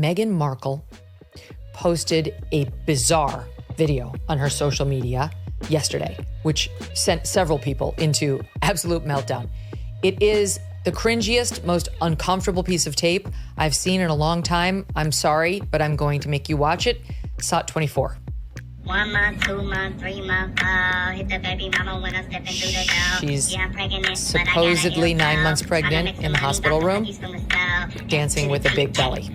Meghan Markle posted a bizarre video on her social media yesterday, which sent several people into absolute meltdown. It is the cringiest, most uncomfortable piece of tape I've seen in a long time. I'm sorry, but I'm going to make you watch it. SOT 24. 1 month, 2 month, 3 month, hit the baby mama when I step into the door. She's Yeah, I'm pregnant, supposedly 9 months pregnant in the hospital room, dancing with a big belly.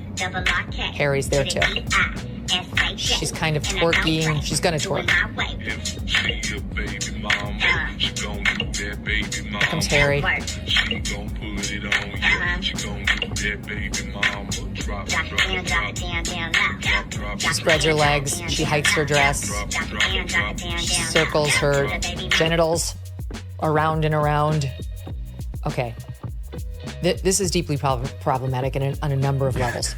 Harry's there too. She's kind of twerking. She's gonna twerk. Here comes Harry. She spreads her legs. She hikes her dress. She circles her genitals around and around. Okay. This is deeply problematic on a number of levels.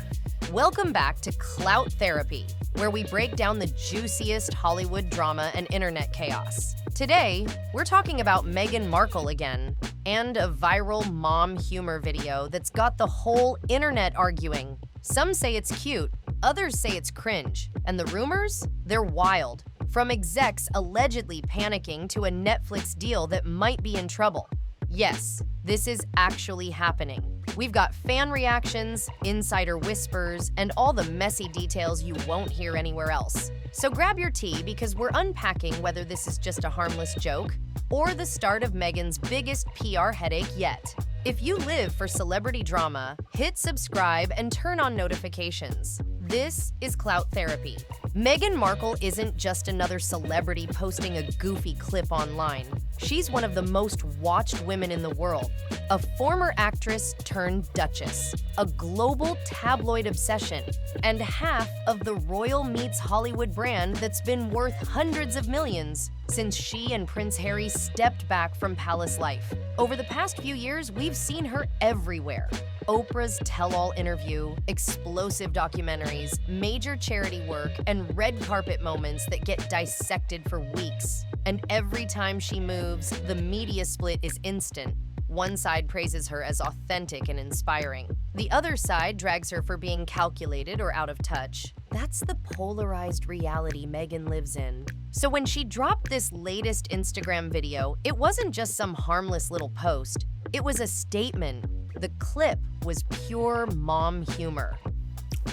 Welcome back to Clout Therapy, where we break down the juiciest Hollywood drama and internet chaos. Today, we're talking about Meghan Markle again, and a viral mom humor video that's got the whole internet arguing. Some say it's cute, others say it's cringe, and the rumors? They're wild. From execs allegedly panicking to a Netflix deal that might be in trouble. Yes, this is actually happening. We've got fan reactions, insider whispers, and all the messy details you won't hear anywhere else. So grab your tea because we're unpacking whether this is just a harmless joke or the start of Meghan's biggest PR headache yet. If you live for celebrity drama, hit subscribe and turn on notifications. This is Clout Therapy. Meghan Markle isn't just another celebrity posting a goofy clip online. She's one of the most watched women in the world, a former actress turned duchess, a global tabloid obsession, and half of the Royal Meets Hollywood brand that's been worth hundreds of millions since she and Prince Harry stepped back from palace life. Over the past few years, we've seen her everywhere. Oprah's tell-all interview, explosive documentaries, major charity work, and red carpet moments that get dissected for weeks. And every time she moves, the media split is instant. One side praises her as authentic and inspiring. The other side drags her for being calculated or out of touch. That's the polarized reality Meghan lives in. So when she dropped this latest Instagram video, it wasn't just some harmless little post. It was a statement. The clip was pure mom humor.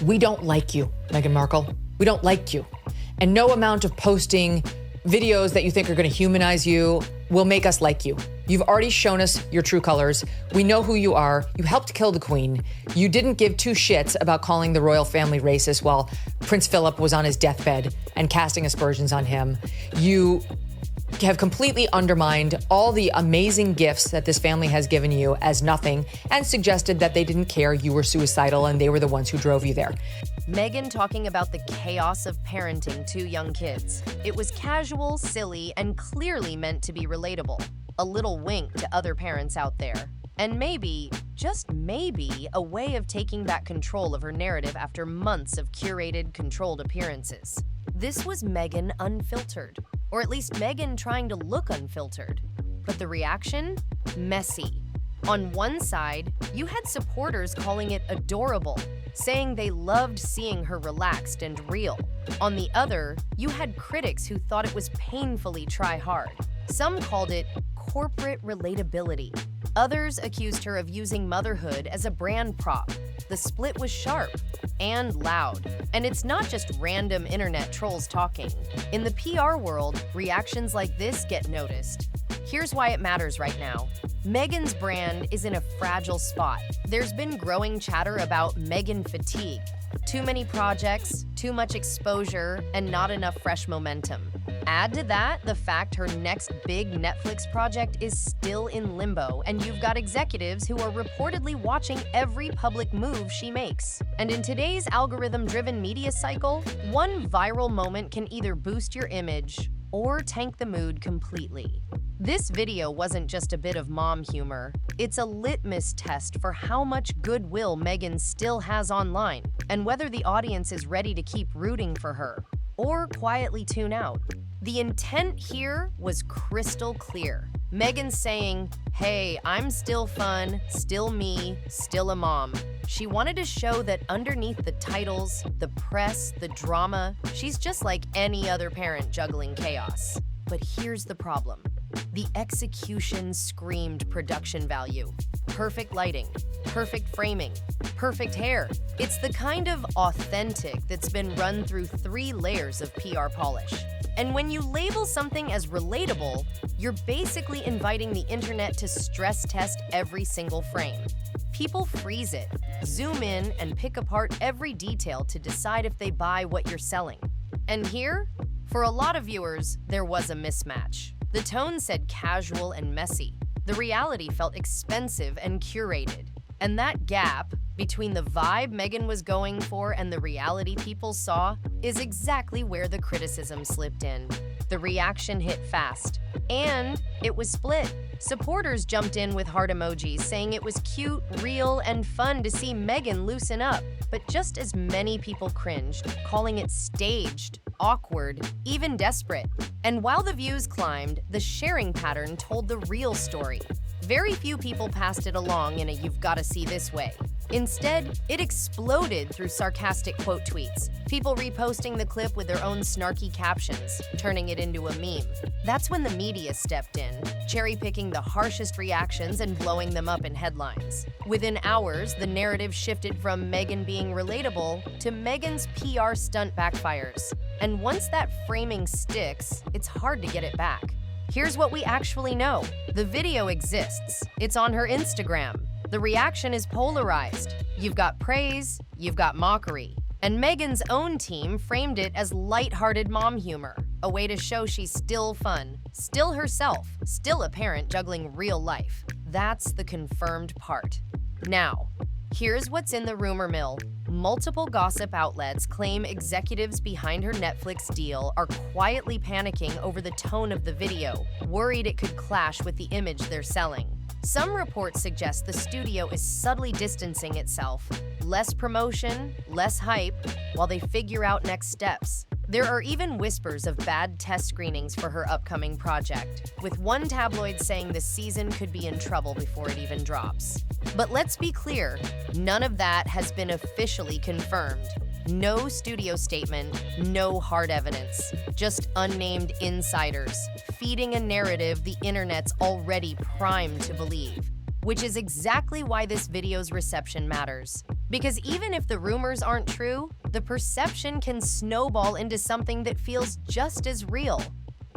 We don't like you, Meghan Markle. We don't like you. And no amount of posting videos that you think are going to humanize you will make us like you. You've already shown us your true colors. We know who you are. You helped kill the queen. You didn't give two shits about calling the royal family racist while Prince Philip was on his deathbed and casting aspersions on him. You have completely undermined all the amazing gifts that this family has given you as nothing and suggested that they didn't care you were suicidal and they were the ones who drove you there. Meghan talking about the chaos of parenting two young kids. It was casual, silly, and clearly meant to be relatable. A little wink to other parents out there. And maybe, just maybe, a way of taking back control of her narrative after months of curated, controlled appearances. This was Meghan unfiltered. Or at least Meghan trying to look unfiltered. But the reaction? Messy. On one side, you had supporters calling it adorable, saying they loved seeing her relaxed and real. On the other, you had critics who thought it was painfully try-hard. Some called it corporate relatability. Others accused her of using motherhood as a brand prop. The split was sharp and loud. And it's not just random internet trolls talking. In the PR world, reactions like this get noticed. Here's why it matters right now. Meghan's brand is in a fragile spot. There's been growing chatter about Meghan fatigue. Too many projects, too much exposure, and not enough fresh momentum. Add to that the fact her next big Netflix project is still in limbo, and you've got executives who are reportedly watching every public move she makes. And in today's algorithm-driven media cycle, one viral moment can either boost your image or tank the mood completely. This video wasn't just a bit of mom humor. It's a litmus test for how much goodwill Meghan still has online, and whether the audience is ready to keep rooting for her or quietly tune out. The intent here was crystal clear. Meghan's saying, hey, I'm still fun, still me, still a mom. She wanted to show that underneath the titles, the press, the drama, she's just like any other parent juggling chaos. But here's the problem. The execution screamed production value. Perfect lighting, perfect framing, perfect hair. It's the kind of authentic that's been run through 3 layers of PR polish. And when you label something as relatable, you're basically inviting the internet to stress test every single frame. People freeze it, zoom in, and pick apart every detail to decide if they buy what you're selling. And here, for a lot of viewers, there was a mismatch. The tone said casual and messy. The reality felt expensive and curated. And that gap between the vibe Meghan was going for and the reality people saw is exactly where the criticism slipped in. The reaction hit fast, and it was split. Supporters jumped in with heart emojis, saying it was cute, real, and fun to see Meghan loosen up. But just as many people cringed, calling it staged, awkward, even desperate. And while the views climbed, the sharing pattern told the real story. Very few people passed it along in a "you've got to see this" way. Instead, it exploded through sarcastic quote tweets, people reposting the clip with their own snarky captions, turning it into a meme. That's when the media stepped in, cherry-picking the harshest reactions and blowing them up in headlines. Within hours, the narrative shifted from Meghan being relatable to Meghan's PR stunt backfires. And once that framing sticks, it's hard to get it back. Here's what we actually know. The video exists. It's on her Instagram. The reaction is polarized. You've got praise, you've got mockery. And Meghan's own team framed it as lighthearted mom humor, a way to show she's still fun, still herself, still a parent juggling real life. That's the confirmed part. Now, here's what's in the rumor mill. Multiple gossip outlets claim executives behind her Netflix deal are quietly panicking over the tone of the video, worried it could clash with the image they're selling. Some reports suggest the studio is subtly distancing itself. Less promotion, less hype, while they figure out next steps. There are even whispers of bad test screenings for her upcoming project, with one tabloid saying the season could be in trouble before it even drops. But let's be clear, none of that has been officially confirmed. No studio statement, no hard evidence, just unnamed insiders, feeding a narrative the internet's already primed to believe. Which is exactly why this video's reception matters. Because even if the rumors aren't true, the perception can snowball into something that feels just as real.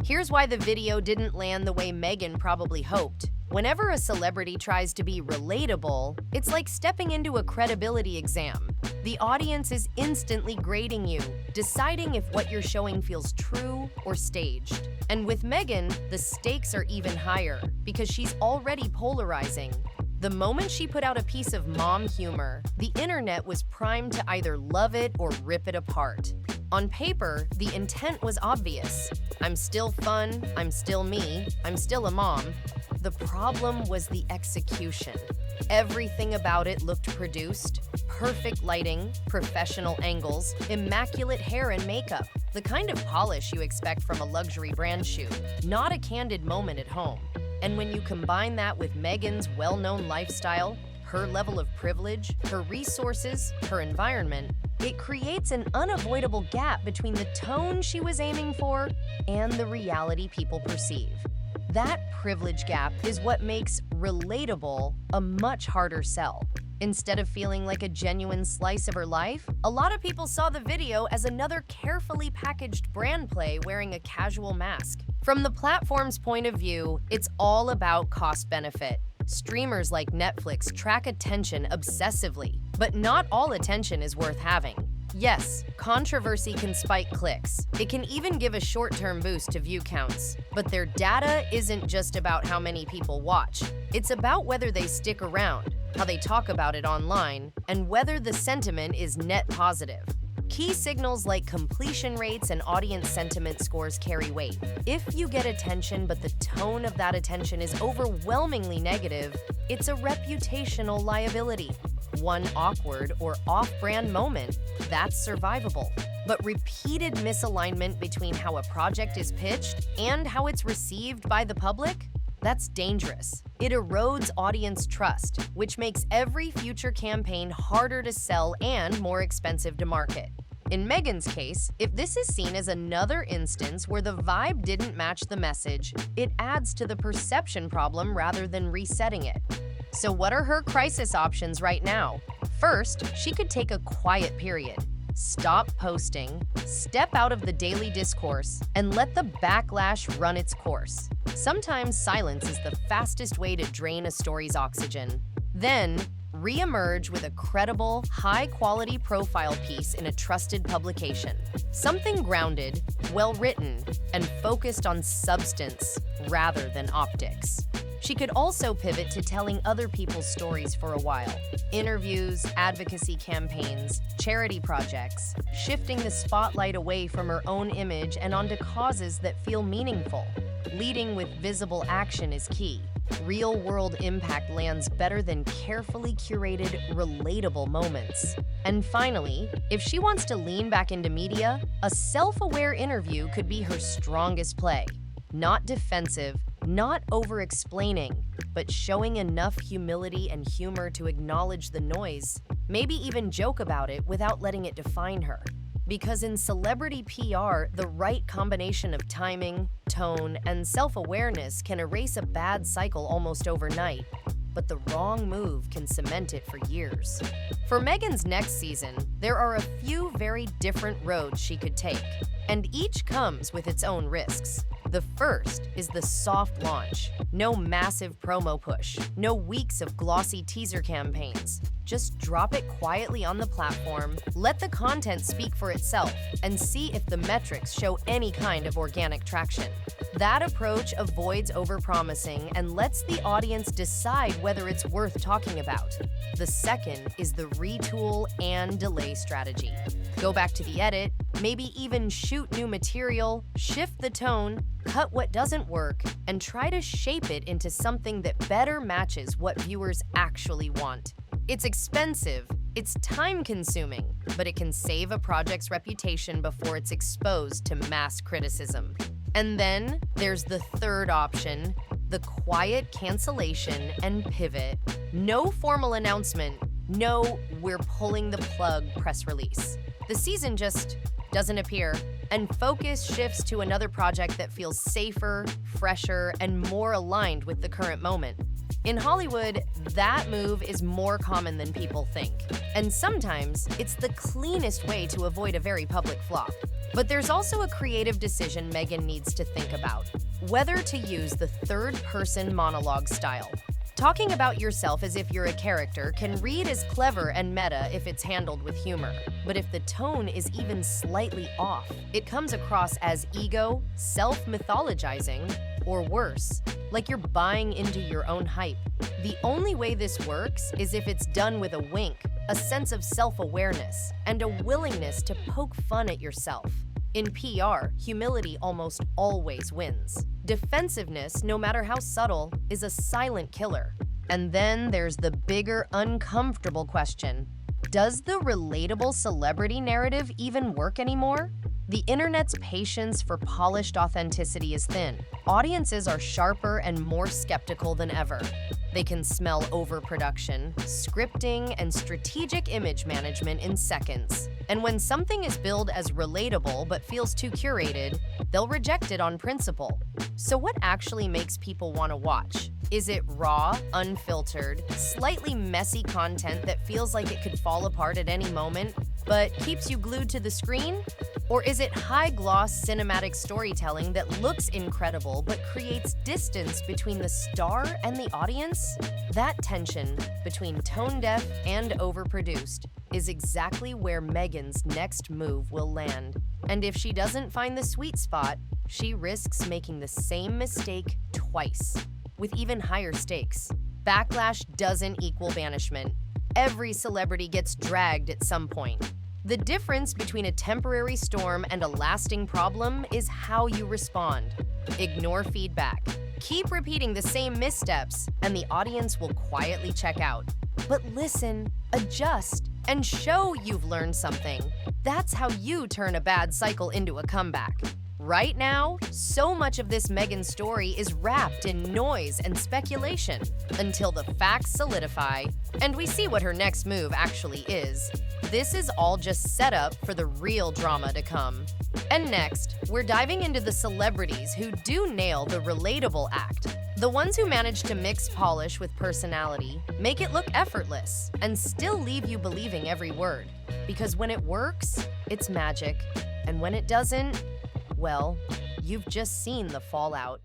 Here's why the video didn't land the way Meghan probably hoped. Whenever a celebrity tries to be relatable, it's like stepping into a credibility exam. The audience is instantly grading you, deciding if what you're showing feels true or staged. And with Meghan, the stakes are even higher because she's already polarizing. The moment she put out a piece of mom humor, the internet was primed to either love it or rip it apart. On paper, the intent was obvious. I'm still fun, I'm still me, I'm still a mom. The problem was the execution. Everything about it looked produced. Perfect lighting, professional angles, immaculate hair and makeup. The kind of polish you expect from a luxury brand shoot, not a candid moment at home. And when you combine that with Meghan's well-known lifestyle, her level of privilege, her resources, her environment, it creates an unavoidable gap between the tone she was aiming for and the reality people perceive. That privilege gap is what makes relatable a much harder sell. Instead of feeling like a genuine slice of her life, a lot of people saw the video as another carefully packaged brand play wearing a casual mask. From the platform's point of view, it's all about cost-benefit. Streamers like Netflix track attention obsessively, but not all attention is worth having. Yes, controversy can spike clicks. It can even give a short-term boost to view counts. But their data isn't just about how many people watch. It's about whether they stick around, how they talk about it online, and whether the sentiment is net positive. Key signals like completion rates and audience sentiment scores carry weight. If you get attention but the tone of that attention is overwhelmingly negative, it's a reputational liability. One awkward or off-brand moment, that's survivable. But repeated misalignment between how a project is pitched and how it's received by the public? That's dangerous. It erodes audience trust, which makes every future campaign harder to sell and more expensive to market. In Meghan's case, if this is seen as another instance where the vibe didn't match the message, it adds to the perception problem rather than resetting it. So what are her crisis options right now? First, she could take a quiet period. Stop posting, step out of the daily discourse, and let the backlash run its course. Sometimes silence is the fastest way to drain a story's oxygen. Then, re-emerge with a credible, high-quality profile piece in a trusted publication. Something grounded, well-written, and focused on substance rather than optics. She could also pivot to telling other people's stories for a while. Interviews, advocacy campaigns, charity projects, shifting the spotlight away from her own image and onto causes that feel meaningful. Leading with visible action is key. Real-world impact lands better than carefully curated, relatable moments. And finally, if she wants to lean back into media, a self-aware interview could be her strongest play. Not defensive, not over-explaining, but showing enough humility and humor to acknowledge the noise, maybe even joke about it without letting it define her. Because in celebrity PR, the right combination of timing, tone, and self-awareness can erase a bad cycle almost overnight, but the wrong move can cement it for years. For Meghan's next season, there are a few very different roads she could take, and each comes with its own risks. The first is the soft launch. No massive promo push, no weeks of glossy teaser campaigns. Just drop it quietly on the platform, let the content speak for itself, and see if the metrics show any kind of organic traction. That approach avoids overpromising and lets the audience decide whether it's worth talking about. The second is the retool and delay strategy. Go back to the edit, maybe even shoot new material, shift the tone, cut what doesn't work, and try to shape it into something that better matches what viewers actually want. It's expensive, it's time-consuming, but it can save a project's reputation before it's exposed to mass criticism. And then there's the third option, the quiet cancellation and pivot. No formal announcement, no "we're pulling the plug" press release. The season just doesn't appear, and focus shifts to another project that feels safer, fresher, and more aligned with the current moment. In Hollywood, that move is more common than people think, and sometimes it's the cleanest way to avoid a very public flop. But there's also a creative decision Meghan needs to think about: whether to use the third-person monologue style. Talking about yourself as if you're a character can read as clever and meta if it's handled with humor. But if the tone is even slightly off, it comes across as ego, self-mythologizing, or worse, like you're buying into your own hype. The only way this works is if it's done with a wink, a sense of self-awareness, and a willingness to poke fun at yourself. In PR, humility almost always wins. Defensiveness, no matter how subtle, is a silent killer. And then there's the bigger, uncomfortable question: does the relatable celebrity narrative even work anymore? The internet's patience for polished authenticity is thin. Audiences are sharper and more skeptical than ever. They can smell overproduction, scripting, and strategic image management in seconds. And when something is billed as relatable but feels too curated, they'll reject it on principle. So what actually makes people want to watch? Is it raw, unfiltered, slightly messy content that feels like it could fall apart at any moment, but keeps you glued to the screen? Or is it high-gloss cinematic storytelling that looks incredible but creates distance between the star and the audience? That tension between tone-deaf and overproduced is exactly where Meghan's next move will land. And if she doesn't find the sweet spot, she risks making the same mistake twice, with even higher stakes. Backlash doesn't equal banishment. Every celebrity gets dragged at some point. The difference between a temporary storm and a lasting problem is how you respond. Ignore feedback. Keep repeating the same missteps, and the audience will quietly check out. But listen, adjust, and show you've learned something. That's how you turn a bad cycle into a comeback. Right now, so much of this Meghan story is wrapped in noise and speculation until the facts solidify and we see what her next move actually is. This is all just set up for the real drama to come. And next, we're diving into the celebrities who do nail the relatable act. The ones who manage to mix polish with personality, make it look effortless, and still leave you believing every word. Because when it works, it's magic. And when it doesn't, well, you've just seen the fallout.